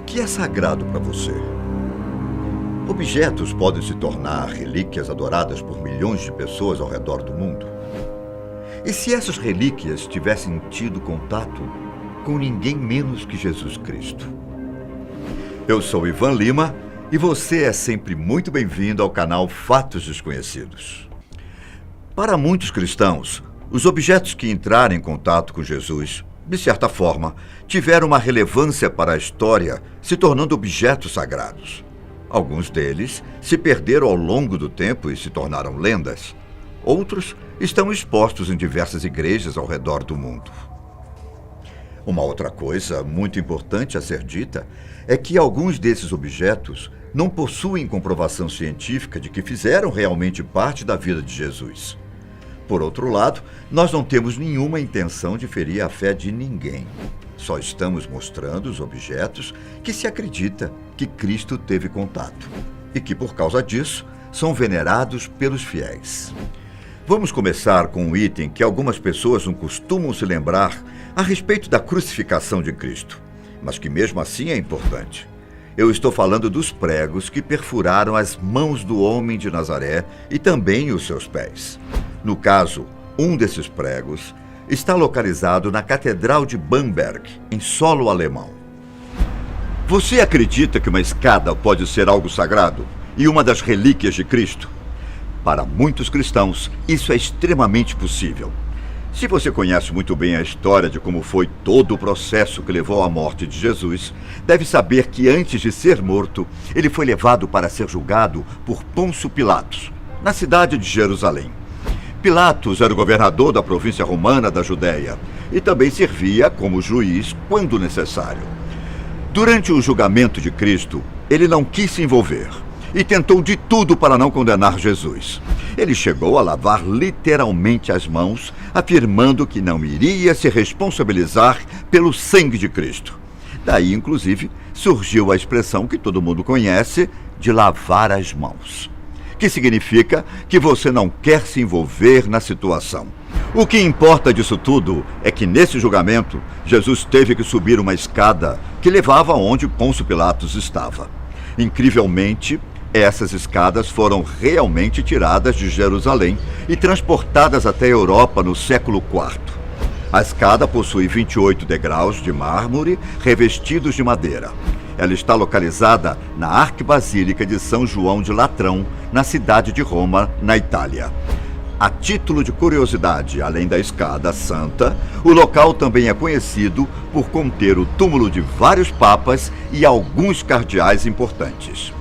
que é sagrado para você? Objetos podem se tornar relíquias adoradas por milhões de pessoas ao redor do mundo. E se essas relíquias tivessem tido contato com ninguém menos que Jesus Cristo? Eu sou Ivan Lima e você é sempre muito bem-vindo ao canal Fatos Desconhecidos. Para muitos cristãos, os objetos que entraram em contato com Jesus, de certa forma, tiveram uma relevância para a história, se tornando objetos sagrados. Alguns deles se perderam ao longo do tempo e se tornaram lendas. Outros estão expostos em diversas igrejas ao redor do mundo. Uma outra coisa muito importante a ser dita é que alguns desses objetos não possuem comprovação científica de que fizeram realmente parte da vida de Jesus. Por outro lado, nós não temos nenhuma intenção de ferir a fé de ninguém. Só estamos mostrando os objetos que se acredita que Cristo teve contato e que, por causa disso, são venerados pelos fiéis. Vamos começar com um item que algumas pessoas não costumam se lembrar a respeito da crucificação de Cristo, mas que mesmo assim é importante. Eu estou falando dos pregos que perfuraram as mãos do homem de Nazaré e também os seus pés. No caso, um desses pregos está localizado na Catedral de Bamberg, em solo alemão. Você acredita que uma escada pode ser algo sagrado e uma das relíquias de Cristo? Para muitos cristãos, isso é extremamente possível. Se você conhece muito bem a história de como foi todo o processo que levou à morte de Jesus, deve saber que antes de ser morto, ele foi levado para ser julgado por Pôncio Pilatos, na cidade de Jerusalém. Pilatos era o governador da província romana da Judéia e também servia como juiz quando necessário. Durante o julgamento de Cristo, ele não quis se envolver e tentou de tudo para não condenar Jesus. Ele chegou a lavar literalmente as mãos, afirmando que não iria se responsabilizar pelo sangue de Cristo. Daí, inclusive, surgiu a expressão que todo mundo conhece de lavar as mãos, que significa que você não quer se envolver na situação. O que importa disso tudo é que nesse julgamento, Jesus teve que subir uma escada que levava aonde Pôncio Pilatos estava. Incrivelmente, essas escadas foram realmente tiradas de Jerusalém e transportadas até a Europa no século IV. A escada possui 28 degraus de mármore revestidos de madeira. Ela está localizada na Arquibasílica de São João de Latrão, na cidade de Roma, na Itália. A título de curiosidade, além da escada santa, o local também é conhecido por conter o túmulo de vários papas e alguns cardeais importantes.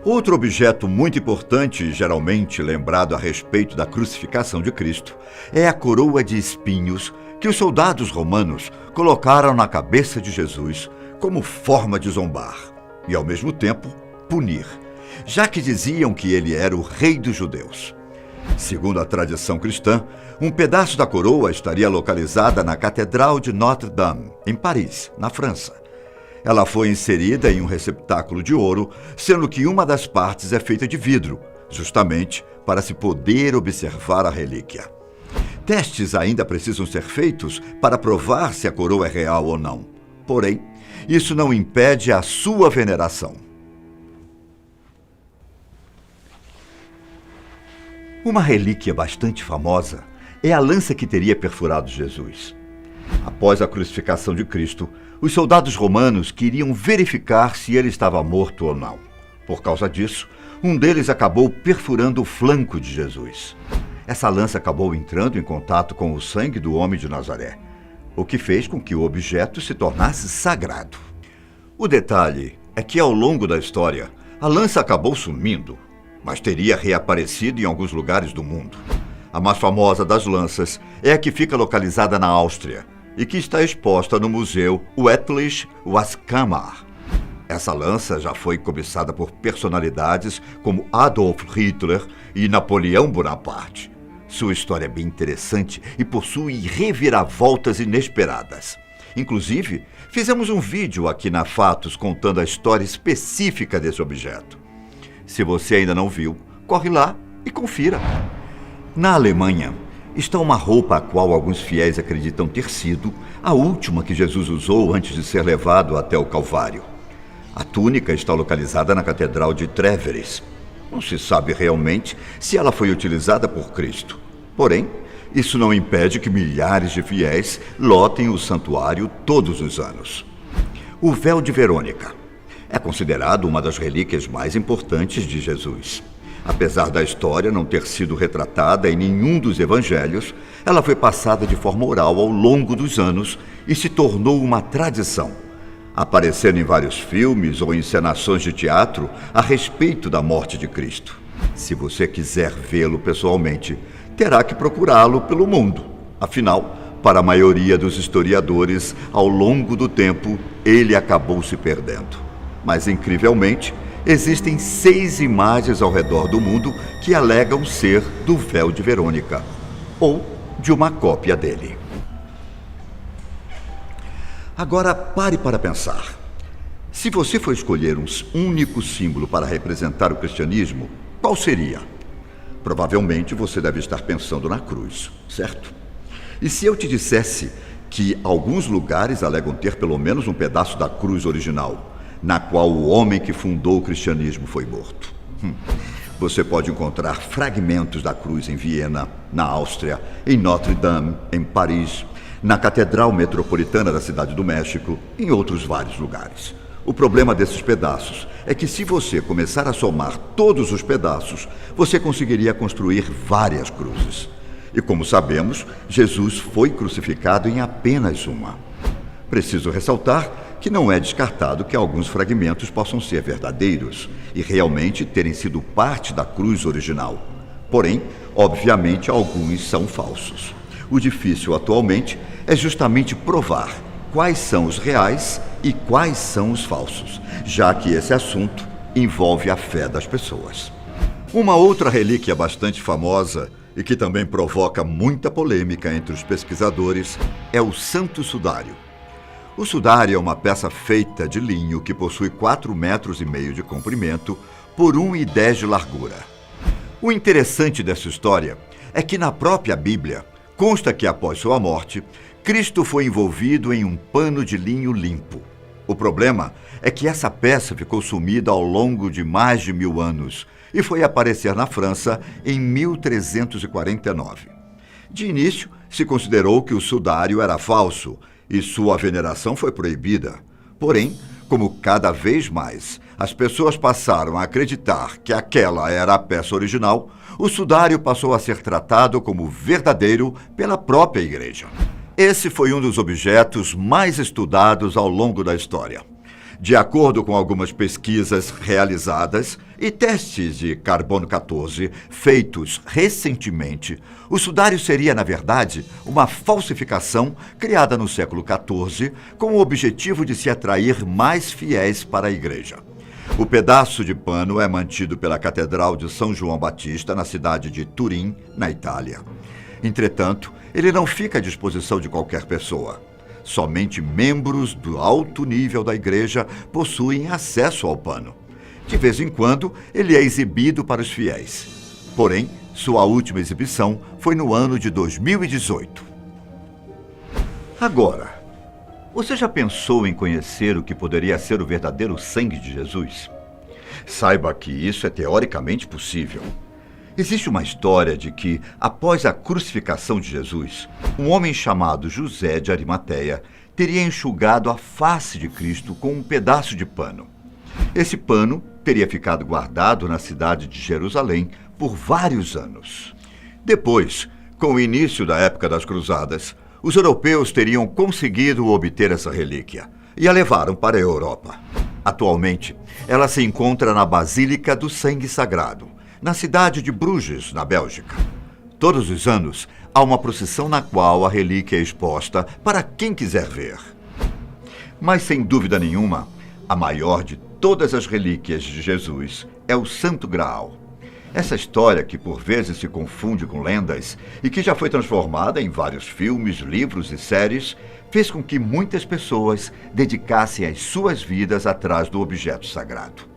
Outro objeto muito importante, geralmente lembrado a respeito da crucificação de Cristo, é a coroa de espinhos que os soldados romanos colocaram na cabeça de Jesus como forma de zombar e, ao mesmo tempo, punir, já que diziam que ele era o rei dos judeus. Segundo a tradição cristã, um pedaço da coroa estaria localizada na Catedral de Notre-Dame, em Paris, na França. Ela foi inserida em um receptáculo de ouro, sendo que uma das partes é feita de vidro, justamente para se poder observar a relíquia. Testes ainda precisam ser feitos para provar se a coroa é real ou não. Porém, isso não impede a sua veneração. Uma relíquia bastante famosa é a lança que teria perfurado Jesus. Após a crucificação de Cristo, os soldados romanos queriam verificar se ele estava morto ou não. Por causa disso, um deles acabou perfurando o flanco de Jesus. Essa lança acabou entrando em contato com o sangue do homem de Nazaré, o que fez com que o objeto se tornasse sagrado. O detalhe é que, ao longo da história, a lança acabou sumindo, mas teria reaparecido em alguns lugares do mundo. A mais famosa das lanças é a que fica localizada na Áustria e que está exposta no Museu Weltliche Wachtkammer. Essa lança já foi cobiçada por personalidades como Adolf Hitler e Napoleão Bonaparte. Sua história é bem interessante e possui reviravoltas inesperadas. Inclusive, fizemos um vídeo aqui na Fatos contando a história específica desse objeto. Se você ainda não viu, corre lá e confira. Na Alemanha, está uma roupa a qual alguns fiéis acreditam ter sido a última que Jesus usou antes de ser levado até o Calvário. A túnica está localizada na Catedral de Trèveris. Não se sabe realmente se ela foi utilizada por Cristo. Porém, isso não impede que milhares de fiéis lotem o santuário todos os anos. O véu de Verônica é considerado uma das relíquias mais importantes de Jesus. Apesar da história não ter sido retratada em nenhum dos evangelhos, ela foi passada de forma oral ao longo dos anos e se tornou uma tradição, aparecendo em vários filmes ou encenações de teatro a respeito da morte de Cristo. Se você quiser vê-lo pessoalmente, terá que procurá-lo pelo mundo. Afinal, para a maioria dos historiadores, ao longo do tempo, ele acabou se perdendo. Mas, incrivelmente, existem 6 imagens ao redor do mundo que alegam ser do véu de Verônica, ou de uma cópia dele. Agora, pare para pensar. Se você for escolher um único símbolo para representar o cristianismo, qual seria? Provavelmente você deve estar pensando na cruz, certo? E se eu te dissesse que alguns lugares alegam ter pelo menos um pedaço da cruz original, na qual o homem que fundou o cristianismo foi morto? Você pode encontrar fragmentos da cruz em Viena, na Áustria, em Notre-Dame, em Paris, na Catedral Metropolitana da Cidade do México, em outros vários lugares. O problema desses pedaços é que se você começar a somar todos os pedaços, você conseguiria construir várias cruzes. E como sabemos, Jesus foi crucificado em apenas uma. Preciso ressaltar que não é descartado que alguns fragmentos possam ser verdadeiros e realmente terem sido parte da cruz original. Porém, obviamente, alguns são falsos. O difícil atualmente é justamente provar quais são os reais e quais são os falsos, já que esse assunto envolve a fé das pessoas. Uma outra relíquia bastante famosa e que também provoca muita polêmica entre os pesquisadores é o Santo Sudário. O sudário é uma peça feita de linho que possui 4,5 metros de comprimento por 1,10 metros de largura. O interessante dessa história é que na própria Bíblia consta que após sua morte, Cristo foi envolvido em um pano de linho limpo. O problema é que essa peça ficou sumida ao longo de mais de 1000 anos e foi aparecer na França em 1349. De início, se considerou que o sudário era falso e sua veneração foi proibida. Porém, como cada vez mais as pessoas passaram a acreditar que aquela era a peça original, o sudário passou a ser tratado como verdadeiro pela própria igreja. Esse foi um dos objetos mais estudados ao longo da história. De acordo com algumas pesquisas realizadas e testes de carbono 14 feitos recentemente, o sudário seria, na verdade, uma falsificação criada no século XIV com o objetivo de se atrair mais fiéis para a igreja. O pedaço de pano é mantido pela Catedral de São João Batista, na cidade de Turim, na Itália. Entretanto, ele não fica à disposição de qualquer pessoa. Somente membros do alto nível da igreja possuem acesso ao pano. De vez em quando, ele é exibido para os fiéis. Porém, sua última exibição foi no ano de 2018. Agora, você já pensou em conhecer o que poderia ser o verdadeiro sangue de Jesus? Saiba que isso é teoricamente possível. Existe uma história de que, após a crucificação de Jesus, um homem chamado José de Arimateia teria enxugado a face de Cristo com um pedaço de pano. Esse pano teria ficado guardado na cidade de Jerusalém por vários anos. Depois, com o início da época das Cruzadas, os europeus teriam conseguido obter essa relíquia e a levaram para a Europa. Atualmente, ela se encontra na Basílica do Sangue Sagrado, na cidade de Bruges, na Bélgica. Todos os anos, há uma procissão na qual a relíquia é exposta para quem quiser ver. Mas, sem dúvida nenhuma, a maior de todas as relíquias de Jesus é o Santo Graal. Essa história, que por vezes se confunde com lendas e que já foi transformada em vários filmes, livros e séries, fez com que muitas pessoas dedicassem as suas vidas atrás do objeto sagrado.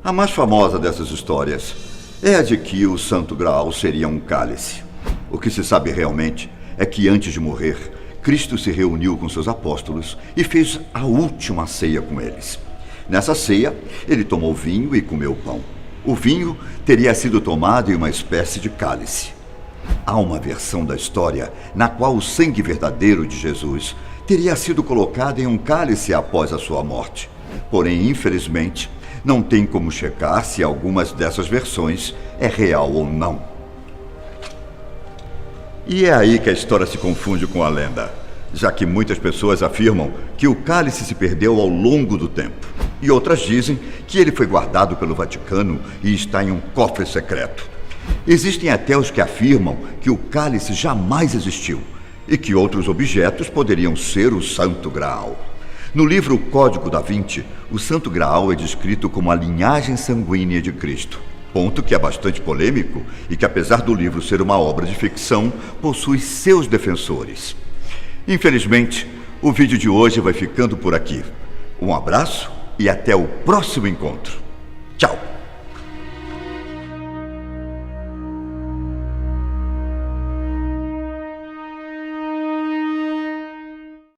A mais famosa dessas histórias é a de que o Santo Graal seria um cálice. O que se sabe realmente é que antes de morrer, Cristo se reuniu com seus apóstolos e fez a última ceia com eles. Nessa ceia, ele tomou vinho e comeu pão. O vinho teria sido tomado em uma espécie de cálice. Há uma versão da história na qual o sangue verdadeiro de Jesus teria sido colocado em um cálice após a sua morte. Porém, infelizmente, não tem como checar se algumas dessas versões é real ou não. E é aí que a história se confunde com a lenda, já que muitas pessoas afirmam que o cálice se perdeu ao longo do tempo, e outras dizem que ele foi guardado pelo Vaticano e está em um cofre secreto. Existem até os que afirmam que o cálice jamais existiu e que outros objetos poderiam ser o Santo Graal. No livro Código da Vinci, o Santo Graal é descrito como a linhagem sanguínea de Cristo. Ponto que é bastante polêmico e que, apesar do livro ser uma obra de ficção, possui seus defensores. Infelizmente, o vídeo de hoje vai ficando por aqui. Um abraço e até o próximo encontro.